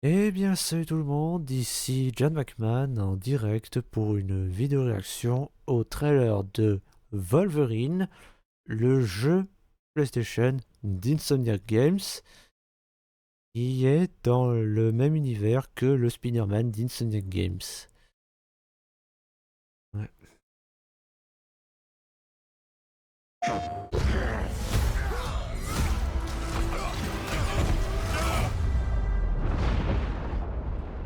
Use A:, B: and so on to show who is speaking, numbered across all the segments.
A: Eh bien, salut tout le monde, ici John McMahon en direct pour une vidéo réaction au trailer de Wolverine, le jeu PlayStation d'Insomniac Games, qui est dans le même univers que le Spider-Man d'Insomniac Games. Ouais.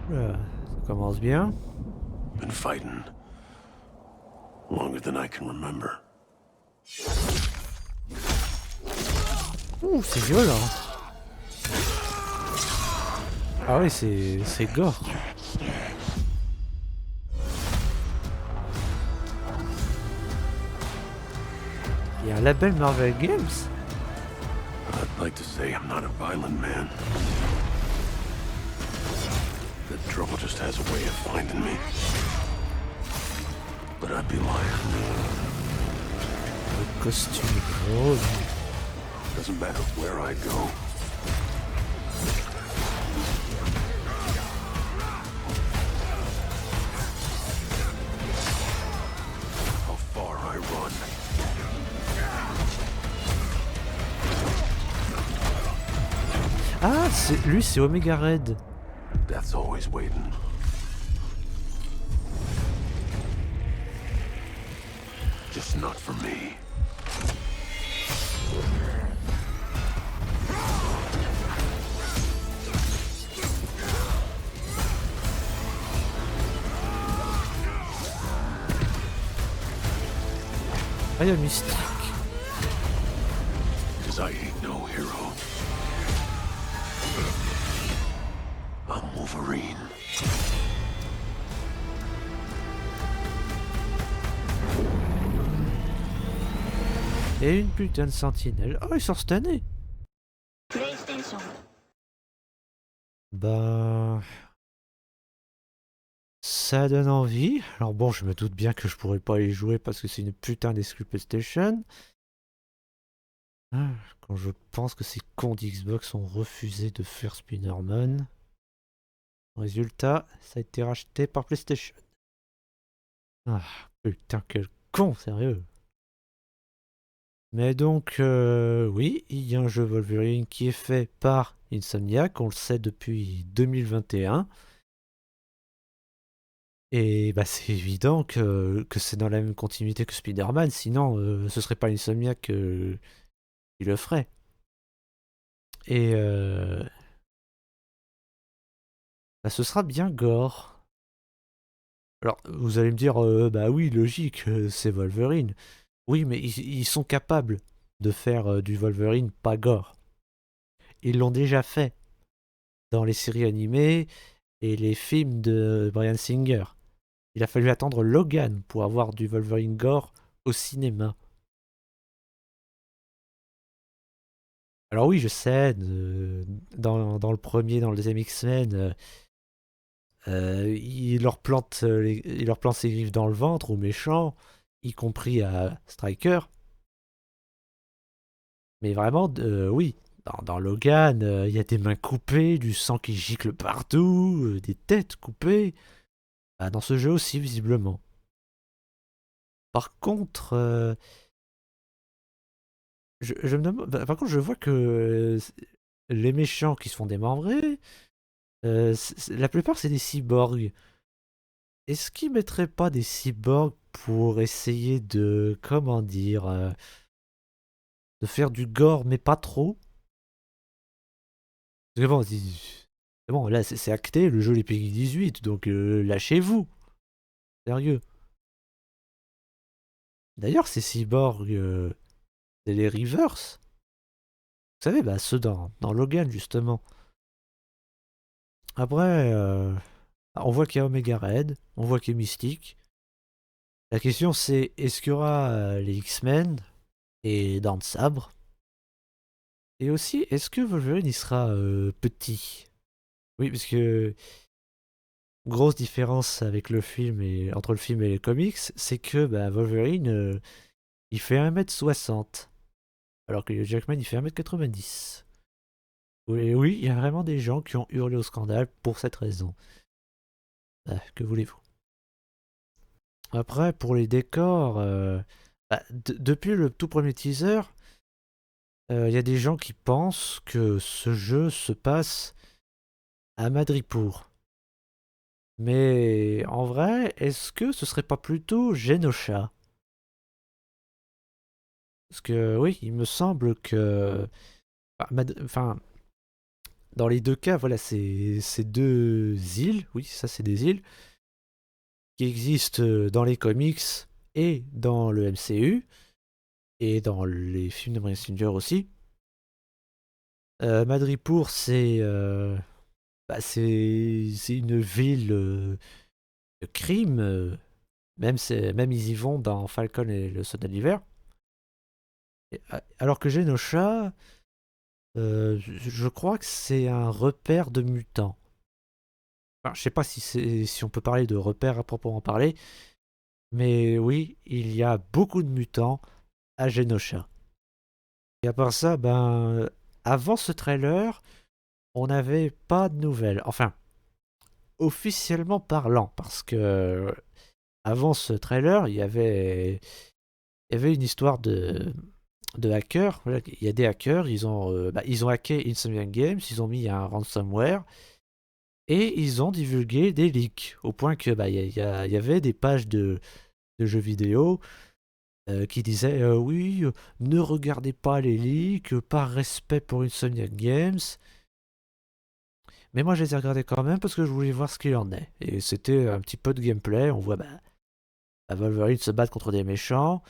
A: Oula, ça commence bien.
B: Been fighting longer than I can remember.
A: Ouh, c'est violent. Ah oui, c'est gore. Il y a un label Marvel Games.
B: I'd like to say I'm not a violent man. The trouble just has a way of finding me. But I'd be lying.
A: Le costume rose.
B: Doesn't matter where I go. How far I run.
A: Ah, lui c'est Omega Red.
B: Death's always waiting. Just not for me.
A: Ah, il y a Mystique.
B: Cause I ain't no hero. I'm Wolverine.
A: Et une putain de sentinelle. Oh, il sort cette année.
C: PlayStation.
A: Bah, ça donne envie. Alors bon, je me doute bien que je pourrais pas y jouer parce que c'est une putain d'exclu PlayStation. Ah, quand je pense que ces cons d'Xbox ont refusé de faire Spider-Man. Résultat, ça a été racheté par PlayStation. Ah, putain, quel con, sérieux. Mais donc, oui, il y a un jeu Wolverine qui est fait par Insomniac, on le sait depuis 2021. Et bah, c'est évident que c'est dans la même continuité que Spider-Man, sinon ce serait pas Insomniac qui le ferait. Et bah, ce sera bien gore. Alors, vous allez me dire, bah oui, logique, c'est Wolverine. Oui, mais ils sont capables de faire du Wolverine pas gore. Ils l'ont déjà fait dans les séries animées et les films de Bryan Singer. Il a fallu attendre Logan pour avoir du Wolverine gore au cinéma. Alors oui, je sais, dans le premier, dans le deuxième X-Men, il leur plante ses griffes dans le ventre aux méchants, y compris à Stryker. Mais vraiment, oui, dans Logan, il y a des mains coupées, du sang qui gicle partout, des têtes coupées. Bah, dans ce jeu aussi, visiblement. Par contre, je me demande, bah, par contre, je vois que les méchants qui se font démembrer, la plupart c'est des cyborgs. Est-ce qu'ils mettraient pas des cyborgs pour essayer de, comment dire, de faire du gore mais pas trop? Parce que bon, c'est bon, là c'est acté, le jeu est PEGI 18, donc lâchez-vous, sérieux. D'ailleurs, ces cyborgs, c'est les Reavers. Vous savez, bah ceux dans Logan justement. Après, on voit qu'il y a Omega Red, on voit qu'il y a Mystique. La question c'est, est-ce qu'il y aura les X-Men et Dents de Sabre? Et aussi, est-ce que Wolverine il sera petit? Oui, parce que grosse différence avec le film et entre le film et les comics, c'est que bah, Wolverine il fait 1m60 alors que Hugh Jackman il fait 1m90. Oui, oui, il y a vraiment des gens qui ont hurlé au scandale pour cette raison. Que voulez-vous? Après, pour les décors, depuis le tout premier teaser, il y a des gens qui pensent que ce jeu se passe à Madripoor. Mais en vrai, est-ce que ce serait pas plutôt Genosha? Parce que oui, il me semble que... Enfin, dans les deux cas, voilà, c'est deux îles, oui, ça c'est des îles, qui existent dans les comics et dans le MCU, et dans les films de Bryan Singer aussi. Madripoor, c'est une ville de crime, même ils y vont dans Falcon et le Soldat de l'Hiver. Alors que Genosha, je crois que c'est un repère de mutants. Enfin, je sais pas si on peut parler de repère à proprement parler, mais oui, il y a beaucoup de mutants à Genosha. Et à part ça, avant ce trailer, on n'avait pas de nouvelles. Enfin, officiellement parlant, parce que avant ce trailer, il y avait une histoire de hackers. Voilà, il y a des hackers, ils ont hacké Insomniac Games, ils ont mis un ransomware et ils ont divulgué des leaks. Au point que il y avait des pages de jeux vidéo qui disaient oui, ne regardez pas les leaks, par respect pour Insomniac Games. Mais moi, je les ai regardés quand même parce que je voulais voir ce qu'il en est. Et c'était un petit peu de gameplay. On voit Wolverine se battre contre des méchants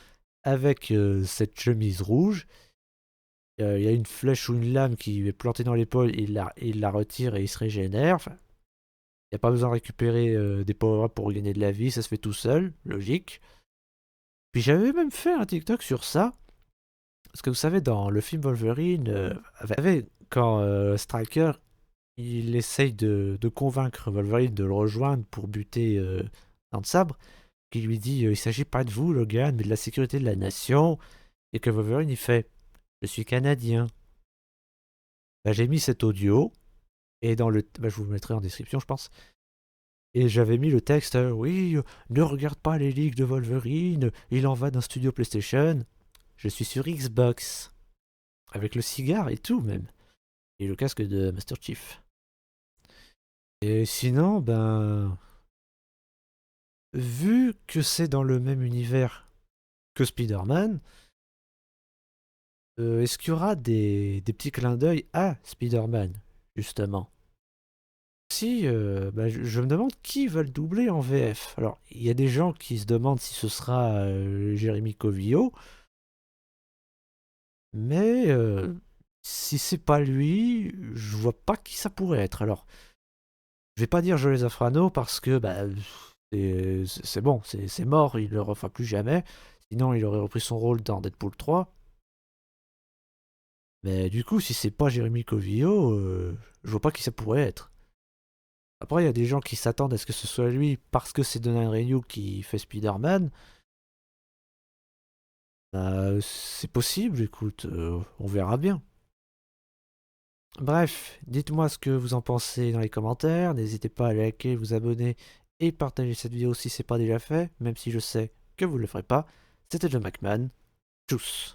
A: avec cette chemise rouge. Il y a une flèche ou une lame qui est plantée dans l'épaule, il la retire et il se régénère. Enfin, il n'y a pas besoin de récupérer des power-ups pour gagner de la vie, ça se fait tout seul, logique. Puis j'avais même fait un TikTok sur ça. Parce que vous savez, dans le film Wolverine, quand Stryker il essaye de convaincre Wolverine de le rejoindre pour buter Dent de Sabre, qui lui dit il s'agit pas de vous, Logan, mais de la sécurité de la nation. Et que Wolverine il fait je suis canadien. J'ai mis cet audio, et je vous le mettrai en description, je pense. Et j'avais mis le texte oui, ne regarde pas les leaks de Wolverine, il en va d'un studio PlayStation. Je suis sur Xbox. Avec le cigare et tout, même. Et le casque de Master Chief. Et sinon, vu que c'est dans le même univers que Spider-Man, est-ce qu'il y aura des petits clins d'œil à Spider-Man, justement? Si, je me demande qui va le doubler en VF. Alors, il y a des gens qui se demandent si ce sera Jérémy Covillo, mais si c'est pas lui, je vois pas qui ça pourrait être. Alors, je vais pas dire Joel Zafrano parce que c'est bon, c'est mort, il le refera plus jamais. Sinon, il aurait repris son rôle dans Deadpool 3. Mais du coup, si c'est pas Jérémy Covillo, je vois pas qui ça pourrait être. Après, il y a des gens qui s'attendent à ce que ce soit lui parce que c'est Donald Renew qui fait Spider-Man. C'est possible, écoute, on verra bien. Bref, dites-moi ce que vous en pensez dans les commentaires. N'hésitez pas à liker, vous abonner et partager cette vidéo si c'est pas déjà fait, même si je sais que vous ne le ferez pas. C'était John McMahon. Tchuss.